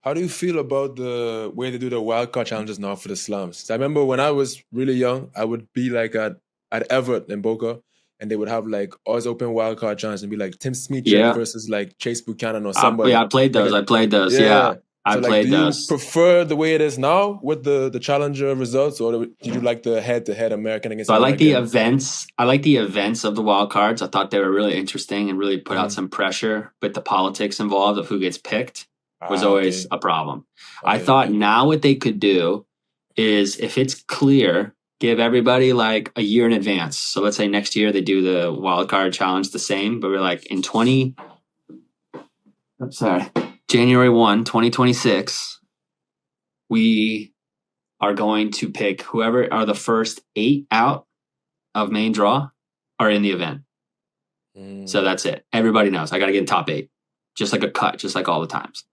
How do you feel about the way they do the wildcard challenges now for the slams? I remember when I was really young, I would be like at Everett in Boca, and they would have like Oz Open wildcard challenge and be like Tim Smith Yeah. versus like Chase Buchanan or Yeah, somebody. I played those. Like I played those. yeah, Yeah, yeah. I So like, do played you those. prefer the way it is now with the challenger results, or did you like the head-to-head American against So I like the American? events. I like the events of the wild cards. I thought they were really interesting and really put out some pressure. But the politics involved of who gets picked was always Okay. a problem. I Okay, thought okay. now what they could do is, if it's clear, give everybody like a year in advance. So let's say next year they do the wild card challenge the same, but we're like in January 1, 2026, we are going to pick whoever are the first 8 out of main draw are in the event. So that's it. Everybody knows. I got to get in top 8, just like a cut, just like all the times.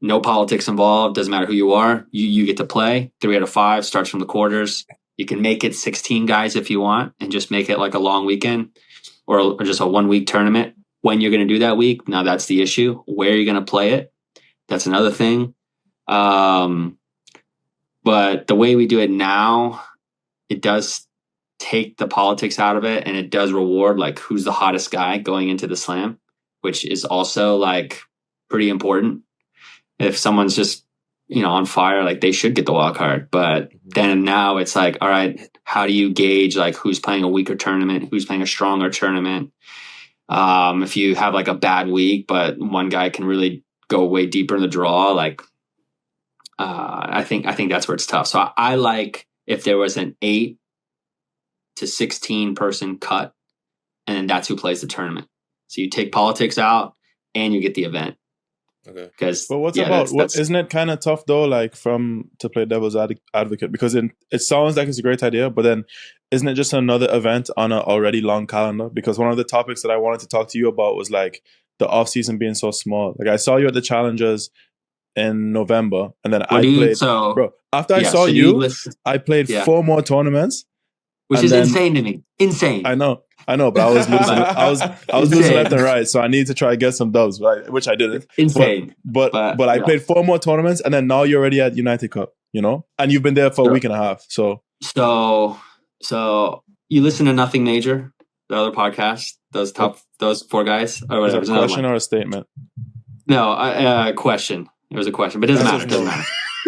No politics involved. Doesn't matter who you are. You get to play. 3 out of 5 starts from the quarters. You can make it 16 guys if you want, and just make it like a long weekend or just a 1 week tournament. When you're going to do that week, now that's the issue. Where you're going to play it, that's another thing. But the way we do it now, it does take the politics out of it, and it does reward like who's the hottest guy going into the slam, which is also like pretty important. If someone's just, on fire, like they should get the wild card. But then now it's like, all right, how do you gauge like who's playing a weaker tournament, who's playing a stronger tournament? If you have like a bad week, but one guy can really go way deeper in the draw, like I think that's where it's tough. So I like if there was an 8 to 16 person cut, and then that's who plays the tournament. So you take politics out and you get the event. Okay. But isn't it kind of tough though, like to play devil's advocate, because it sounds like it's a great idea, but then isn't it just another event on an already long calendar? Because one of the topics that I wanted to talk to you about was like the off season being so small. Like I saw you at the challenges in November, and then after I saw you, I played 4 more tournaments, which is insane to me. Insane. I know, but I was losing. I was losing left and right, so I needed to try to get some dubs, right? Which I didn't. Insane. But I played 4 more tournaments, and then now you're already at United Cup, and you've been there for a week and a half. So you listen to Nothing Major, the other podcast, those 4 guys, or whatever. Is that a question or a statement? No, a question. It was a question, but it doesn't matter.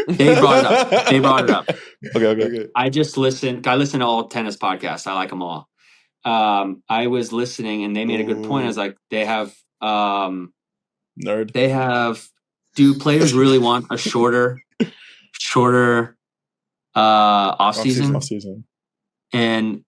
They brought it up. Okay. I listen to all tennis podcasts. I like them all. I was listening, and they made a good point. I was like, they have nerd. They have. Do players really want a shorter off season? And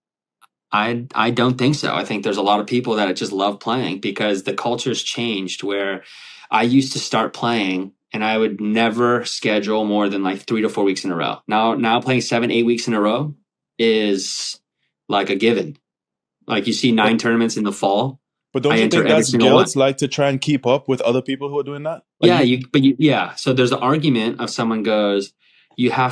I don't think so. I think there's a lot of people that just love playing, because the culture's changed. Where I used to start playing, and I would never schedule more than like 3 to 4 weeks in a row. Now playing 7-8 weeks in a row is like a given. Like you see 9 tournaments in the fall. But don't you think that's guilt, like to try and keep up with other people who are doing that? Like So there's the argument of someone goes, you can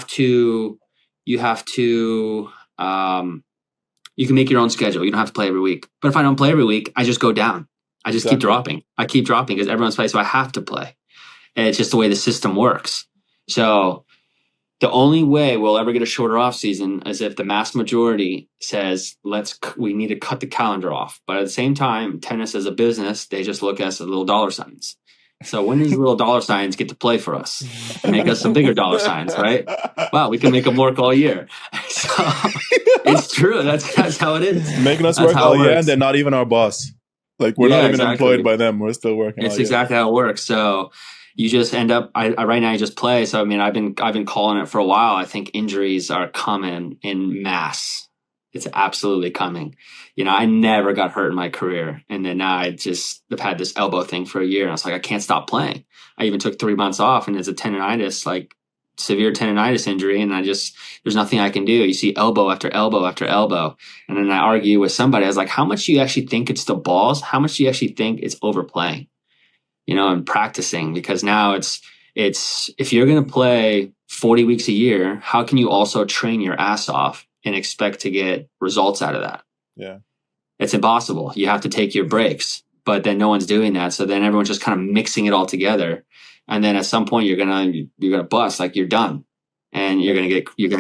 make your own schedule. You don't have to play every week. But if I don't play every week, I just go down. I just keep dropping. I keep dropping because everyone's playing, so I have to play. And it's just the way the system works. So the only way we'll ever get a shorter off season is if the mass majority says, we need to cut the calendar off. But at the same time, tennis as a business, they just look at us as little dollar signs. So when these little dollar signs get to play for us, make us some bigger dollar signs, right? Wow, we can make them work all year. So it's true. That's how it is. Making us work all year, and they're not even our boss. Like we're not even employed by them. We're still working. It's exactly how it works. So you just end up. Right now, you just play. So I mean, I've been calling it for a while. I think injuries are coming in mass. It's absolutely coming. I never got hurt in my career, and then now I've had this elbow thing for a year, and I was like, I can't stop playing. I even took 3 months off, and it's a tendonitis, like severe tendonitis injury, and there's nothing I can do. You see elbow after elbow after elbow, and then I argue with somebody. I was like, how much do you actually think it's the balls? How much do you actually think it's overplaying? And practicing, because now it's if you're going to play 40 weeks a year, how can you also train your ass off and expect to get results out of that? Yeah. It's impossible. You have to take your breaks, but then no one's doing that. So then everyone's just kind of mixing it all together. and then at some point you're gonna bust, like you're done, and you're gonna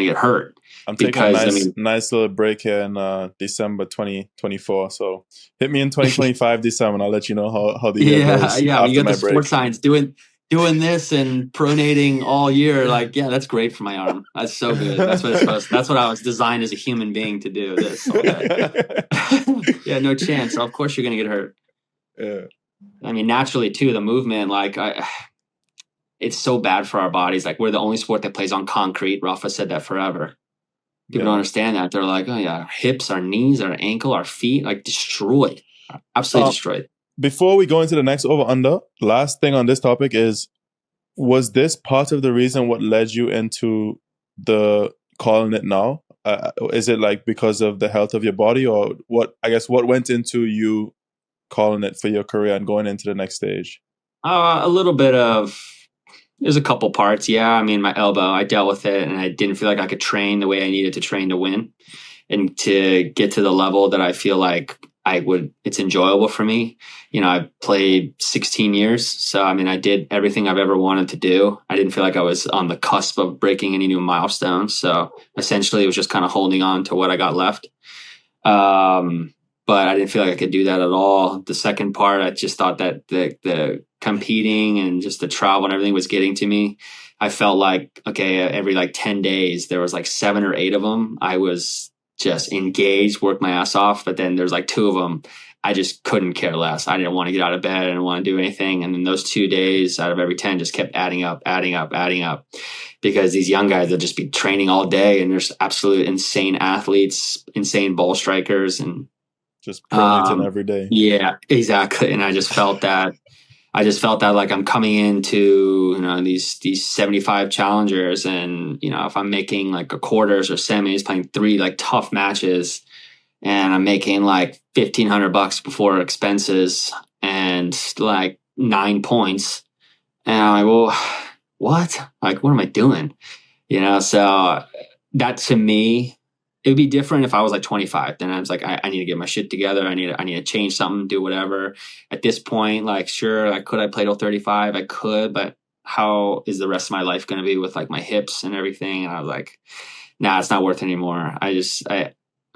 get hurt. I'm taking a nice little break here in December 2024. So hit me in 2025 December, and I'll let you know how the year goes. Yeah. After You got my the break. sports science doing this and pronating all year. Like, yeah, that's great for my arm. That's so good. That's what it's supposed. That's what I was designed as a human being to do. This all day. Yeah, no chance. So of course you're gonna get hurt. Yeah. I mean, naturally too. The movement, like, it's so bad for our bodies. Like, we're the only sport that plays on concrete. Rafa said that forever. People don't understand that. They're like, oh yeah, our hips, our knees, our ankle, our feet, like destroyed, absolutely destroyed. Before we go into the next over-under, last thing on this topic is, was this part of the reason what led you into the calling it now? Is it like because of the health of your body, or what? I guess what went into you calling it for your career and going into the next stage? A little bit of, there's a couple parts. Yeah, I mean, my elbow, I dealt with it, and I didn't feel like I could train the way I needed to train to win and to get to the level that I feel like it's enjoyable for me. You know, I played 16 years. So, I mean, I did everything I've ever wanted to do. I didn't feel like I was on the cusp of breaking any new milestones. So essentially it was just kind of holding on to what I got left. But I didn't feel like I could do that at all. The second part, I just thought that the competing and just the travel and everything was getting to me. I felt like, okay, every like 10 days, there was like 7 or 8 of them. I was just engaged, worked my ass off. But then there's like 2 of them, I just couldn't care less. I didn't want to get out of bed. I didn't want to do anything. And then those 2 days out of every 10 just kept adding up, because these young guys, they'll just be training all day, and there's absolute insane athletes, insane ball strikers, and just pronating every day. Yeah, exactly. And I just felt that like I'm coming into, you know, these 75 challengers, and, you know, if I'm making like a quarters or semis, playing 3 like tough matches, and I'm making like $1,500 before expenses and like 9 points, and I'm like, well, what? Like, what am I doing? You know, so that, to me, it would be different if I was like 25. Then I was like, I need to get my shit together. I need to change something, do whatever. At this point, like, sure, could I play till 35? I could, but how is the rest of my life going to be with like my hips and everything? And I was like, nah, it's not worth it anymore.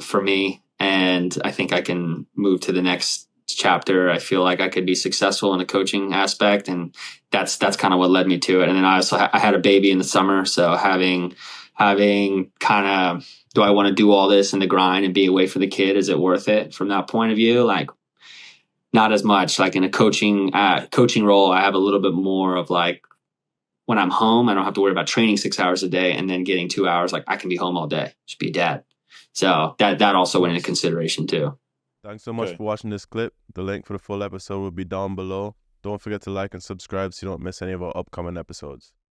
For me, and I think I can move to the next chapter. I feel like I could be successful in the coaching aspect, and that's kind of what led me to it. And then I also I had a baby in the summer, so having kind of, do I want to do all this in the grind and be away for the kid? Is it worth it from that point of view? Like, not as much. Like in a coaching role, I have a little bit more of like, when I'm home, I don't have to worry about training 6 hours a day and then getting 2 hours. Like, I can be home all day, just be a dad. So that also went into consideration too. Thanks so much for watching this clip. The link for the full episode will be down below. Don't forget to like and subscribe so you don't miss any of our upcoming episodes.